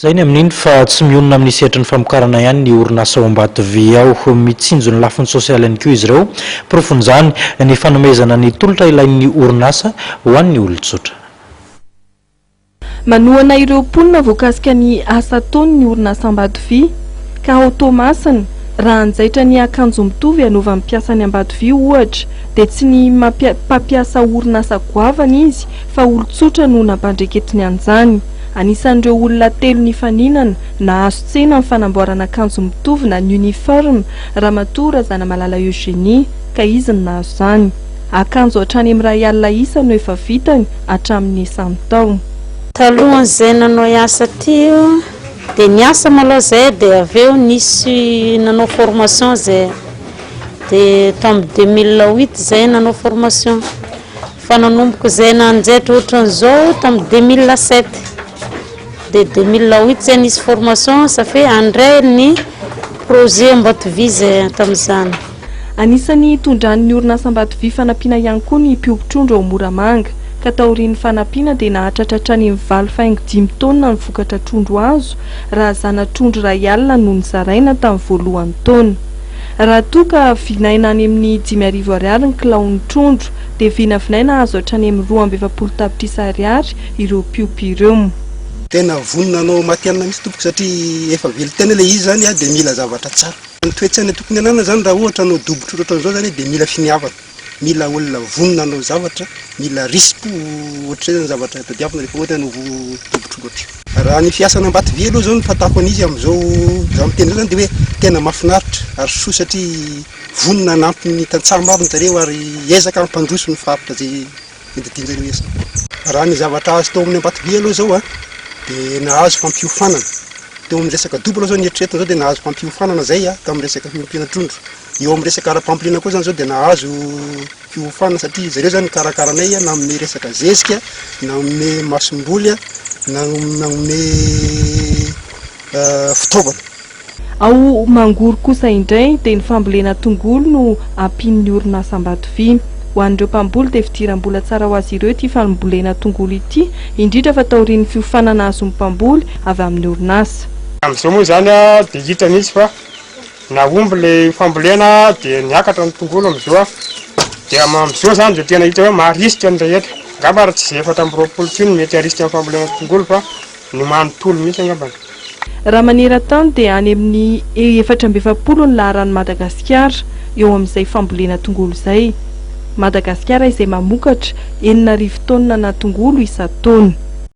Zay ny amin'iny fa tsy mionona amin'ny sehatry ny famokarana ihany ny orinasa ao Ambatovy ao mitsinjo ny lafiny sosialy ihany koa izy ireo profon'izany ny fanomezana ny tolotra ilain'ny orinasa ho an'ny olon-tsotra. Manohana ireo mponina voakasika ny asa ataony ny orinasa Ambatovy ka automasiny raha anjaitra ny akanjo mitovy anaova mpiasa ny Ambatovy ohatra dia tsy ny mpampiasa orinasa goavana izy fa olon-tsotra no nampandreketiny an'izany. Anisan'ireo olona telo nifaninana nahazo tsena amin'ny fanamboarana akanjo mitovy na ny uniforme Ramatoa Razanamalala Eugenie ka izy no nahazo izany. Akanjo hatrany amin'ny 100 alina isa no efa vitany hatramin'ny 100 taona. Talohan'izay nanao asa tio dia niasa maloha zay dia avy eo nisy nanao formation zay dia tamin'ny 2008 zay nanao formation fa nanomboka zay nanjaitra ohatran'izao tamin'ny 2007 dia 2008 zay nisy formation ça fait andray ny projet Ambatovy zay tamin'izany. Anisan'ny tondran'ny orinasa Ambatovy fanampiana ihany koa ny mpiompin-trondro ao Moramanga ka taorian'ny fanampiana dia nahatratratra ny 7.5 taona ny vokatra trondro azo raha zana trondro 100 alina no nizaraina tamin'ny voalohan'ny taona. Raha toa ka vinaina any amin'ny 5,000 ariary ny kilaon'ny trondro dia vinavinaina azo hatrany amin'ny 220 tapitrisa ariary ireo mpiompy ireo. Tena vonona anao matianina misy tompoko satria efa vely tena ilay izy zany dia mila zavatra tsara. Ny toetrany tokony anana zany raha ohatra anao dobotra ohatran'izao zany dia mila finiavana, mila olona vonona anao zavatra, mila rispo ohatray zany zavatra tadiavina rehefa ohatra anao dobotra loatra. Raha ny fiasana Ambatovy aloha zao ny fatako an'izy amin'izao zaho miteny zany dia hoe tena mahafinaritra ary soa satria vonona nampy ny tantsaha maro ny zareo ary ezaka ampandroso ny faritra zay mety tianjareo esa. Raha ny zavatra azo tao amin'ny Ambatovy aloha zao dia nahazo fampiofanana teo amin'ny resaka double zao ny eritreretina zao dia nahazo fampiofanana zay tao amin'ny resaka fiompiana trondro. Eo amin'ny resaka ara-pampoliana koa zany zao dia nahazo fiofanana satria zareo zany karakaranay na amin'ny resaka zezika na amin'ny masom-boly na amin'ny fitaovana. Ao Mangoro kosa indray dia ny fambolena tongolo no ampian'ny orinasa Ambatovy. Ho an'ireo mpamboly dia fidiram-bola tsara ho azy ireo ity fambolena tongolo ity indrindra fa taorian'ny fiofanana azon'ny mpamboly avy amin'ny orinasa. Amin'izao moa zany dia hita mihitsy fa na omby ilay fambolena dia niakatra ny tongolo amin'izao dia amin'izao zany dia tena hita hoe maharisitra ny rehetra. Angamba raha tsy efatra amby 20 tsiny mety harisitra amin'ny fambolena tongolo fa ny manontolo mihitsy angambany. Raha maneran-tany dia any amin'ny 420 ny laharan'i Madagasikara eo amin'izay fambolena tongolo izay. Madagasikara izay mamokatra 9,000 taona na tongolo isa-taona.